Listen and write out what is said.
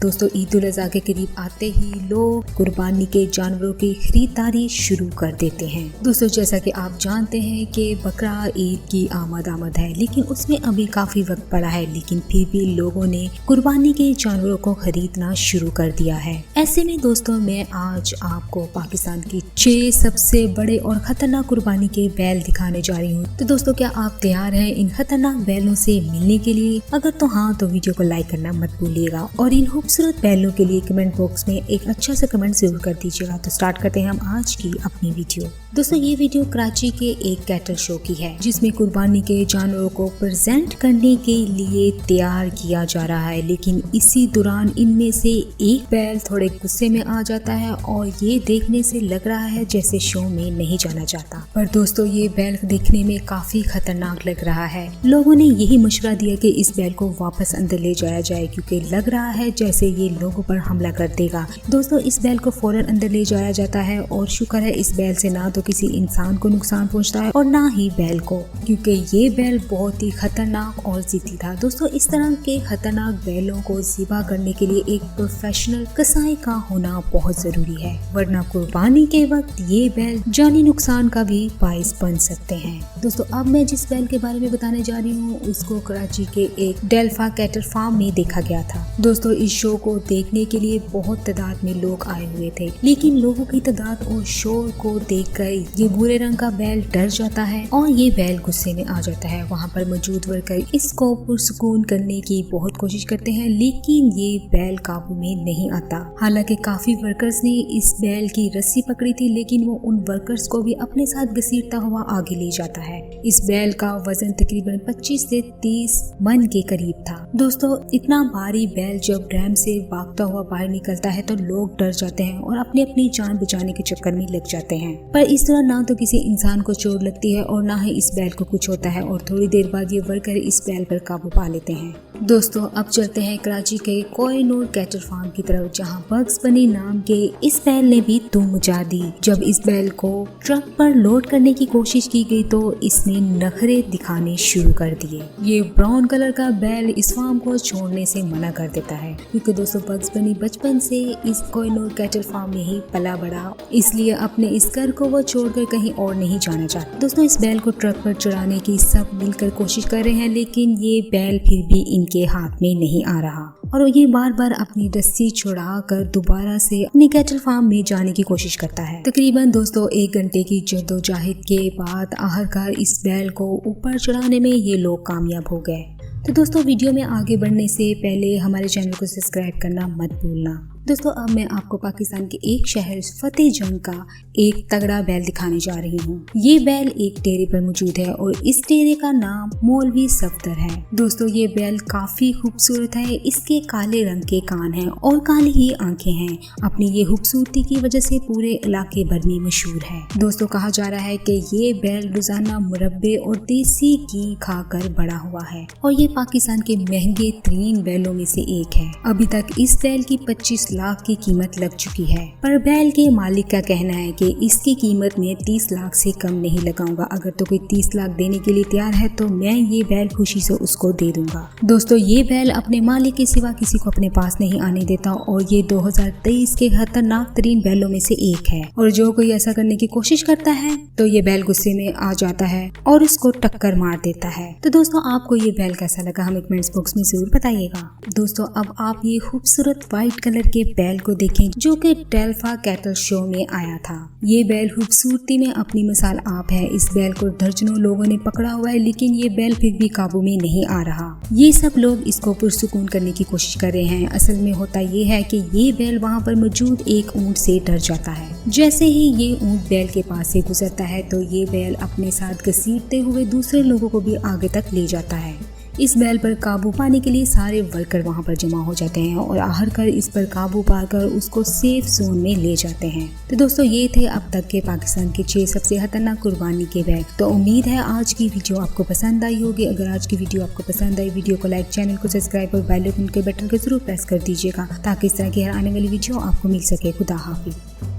दोस्तों ईद उल अज़हा के करीब आते ही लोग कुर्बानी के जानवरों की खरीदारी शुरू कर देते हैं। दोस्तों जैसा कि आप जानते हैं कि बकरा ईद की आमद है, लेकिन उसमें अभी काफी वक्त पड़ा है, लेकिन फिर भी लोगों ने कुर्बानी के जानवरों को खरीदना शुरू कर दिया है। ऐसे में दोस्तों मैं आज आपको पाकिस्तान की 6 सबसे बड़े और खतरनाक कुर्बानी के बैल दिखाने जा रही हूँ। तो दोस्तों क्या आप तैयार हैं इन खतरनाक बैलों से मिलने के लिए? अगर तो हाँ तो वीडियो को लाइक करना मत भूलिएगा और इन खूबसूरत बैलों के लिए कमेंट बॉक्स में एक अच्छा सा कमेंट जरूर कर दीजिएगा। तो स्टार्ट करते हैं हम आज की अपनी वीडियो। दोस्तों ये वीडियो कराची के एक कैटल शो की है, जिसमें कुर्बानी के जानवरों को प्रेजेंट करने के लिए तैयार किया जा रहा है, लेकिन इसी दौरान इनमें से एक बैल थोड़े गुस्से में आ जाता है और ये देखने से लग रहा है जैसे शो में नहीं जाना चाहता। पर दोस्तों ये बैल देखने में काफी खतरनाक लग रहा है। लोगों ने यही मशवरा दिया कि इस बैल को वापस अंदर ले जाया जाए, क्योंकि लग रहा है जैसे ये लोगों पर हमला कर देगा। दोस्तों इस बैल को फौरन अंदर ले जाया जाता है और शुक्र है इस बैल से ना तो किसी इंसान को नुकसान पहुंचता है और ना ही बैल को, क्योंकि ये बैल बहुत ही खतरनाक और जिद्दी था। दोस्तों इस तरह के खतरनाक बैलों को ज़िबा करने के लिए एक प्रोफेशनल कसाई का होना बहुत जरूरी है, वरना कुर्बानी के वक्त ये बैल जानी नुकसान का भी बाइस बन सकते हैं। दोस्तों अब मैं जिस बैल के बारे में बताने जा रही हूँ उसको कराची के एक डेल्फा कैटल फार्म में देखा गया था। दोस्तों इस शो को देखने के लिए बहुत तादाद में लोग आए हुए थे, लेकिन लोगों की तादाद और शोर को देखकर ये भूरे रंग का बैल डर जाता है और ये बैल गुस्से में आ जाता है। वहाँ पर मौजूद वर्कर इसको पुरसुकून करने की बहुत कोशिश करते हैं, लेकिन ये बैल काबू में नहीं आता। हालांकि काफी वर्कर्स ने इस बैल की रस्सी पकड़ी थी, लेकिन वो उन वर्कर्स को भी अपने साथ घसीटता हुआ आगे ले जाता है। इस बैल का वजन तकरीबन 25 से 30 मन के करीब था। दोस्तों इतना भारी बैल जब ड्रम से भागता हुआ बाहर निकलता है तो लोग डर जाते हैं और अपनी जान बचाने के चक्कर में लग जाते हैं। पर इस तरह ना तो किसी इंसान को चोट लगती है और ना ही इस बैल को कुछ होता है और थोड़ी देर बाद ये वर्कर इस बैल पर काबू पा लेते हैं। दोस्तों अब चलते हैं कराची के कोहिनूर कैटल फार्म की तरफ, जहां बग्स बनी नाम के इस बैल ने भी धूम मचा दी। जब इस बैल को ट्रक पर लोड करने की कोशिश की गई तो इसने नखरे दिखाने शुरू कर दिए। ये ब्राउन कलर का बैल इस फार्म को छोड़ने से मना कर देता है, क्योंकि दोस्तों बग्स बनी बचपन से इस कोहिनूर कैटल फार्म में ही पला बड़ा, इसलिए अपने इस घर को वो छोड़कर कहीं और नहीं जाना चाहता। दोस्तों इस बैल को ट्रक पर चढ़ाने की सब मिलकर कोशिश कर रहे हैं, लेकिन ये बैल फिर भी इनके हाथ में नहीं आ रहा और ये बार बार अपनी रस्सी छुड़ाकर दोबारा से अपने कैटल फार्म में जाने की कोशिश करता है। तकरीबन दोस्तों 1 घंटे की जद्दोजहद के बाद आखिरकार इस बैल को ऊपर चढ़ाने में ये लोग कामयाब हो गए। तो दोस्तों वीडियो में आगे बढ़ने से पहले हमारे चैनल को सब्सक्राइब करना मत भूलना। दोस्तों अब मैं आपको पाकिस्तान के एक शहर फतेह जंग का एक तगड़ा बैल दिखाने जा रही हूँ। ये बैल एक डेरे पर मौजूद है और इस डेरे का नाम मौलवी सफदर है। दोस्तों ये बैल काफी खूबसूरत है, इसके काले रंग के कान हैं और काली ही आंखें हैं। अपनी ये खूबसूरती की वजह से पूरे इलाके भर में मशहूर है। दोस्तों कहा जा रहा है कि ये बैल रोजाना मुरब्बे और देसी घी खाकर बड़ा हुआ है और ये पाकिस्तान के महंगे तरीन बैलों में से एक है। अभी तक इस बैल की 25 लाख की कीमत लग चुकी है, पर बैल के मालिक का कहना है कि इसकी कीमत में 30 लाख से कम नहीं लगाऊंगा। अगर तो कोई 30 लाख देने के लिए तैयार है तो मैं ये बैल खुशी से उसको दे दूंगा। दोस्तों ये बैल अपने मालिक के सिवा किसी को अपने पास नहीं आने देता और ये 2023 के खतरनाक तरीन बैलों में से एक है और जो कोई ऐसा करने की कोशिश करता है तो ये बैल गुस्से में आ जाता है और उसको टक्कर मार देता है। तो दोस्तों आपको ये बैल कैसा लगा हमें कमेंट्स बॉक्स में जरूर बताइएगा। दोस्तों अब आप ये खूबसूरत व्हाइट कलर के बैल को देखें जो कि डेल्फा कैटल शो में आया था। ये बैल खूबसूरती में अपनी मिसाल आप है। इस बैल को दर्जनों लोगों ने पकड़ा हुआ है, लेकिन ये बैल फिर भी काबू में नहीं आ रहा। ये सब लोग इसको पुरसुकून करने की कोशिश कर रहे हैं। असल में होता ये है कि ये बैल वहाँ पर मौजूद एक ऊंट से डर जाता है। जैसे ही ये ऊंट बैल के पास से गुजरता है तो ये बैल अपने साथ घसीटते हुए दूसरे लोगों को भी आगे तक ले जाता है। इस बैल पर काबू पाने के लिए सारे वर्कर वहां पर जमा हो जाते हैं और आखिरकार इस पर काबू पाकर उसको सेफ जोन में ले जाते हैं। तो दोस्तों ये थे अब तक के पाकिस्तान के 6 सबसे खतरनाक कुर्बानी के बैल। तो उम्मीद है आज की वीडियो आपको पसंद आई होगी। अगर आज की वीडियो आपको पसंद आई, वीडियो को लाइक, चैनल को सब्सक्राइब और बेल आइकन के बटन को जरूर प्रेस कर दीजिएगा ताकि इस तरह की हर आने वाली वीडियो आपको मिल सके। खुदा हाफिज़।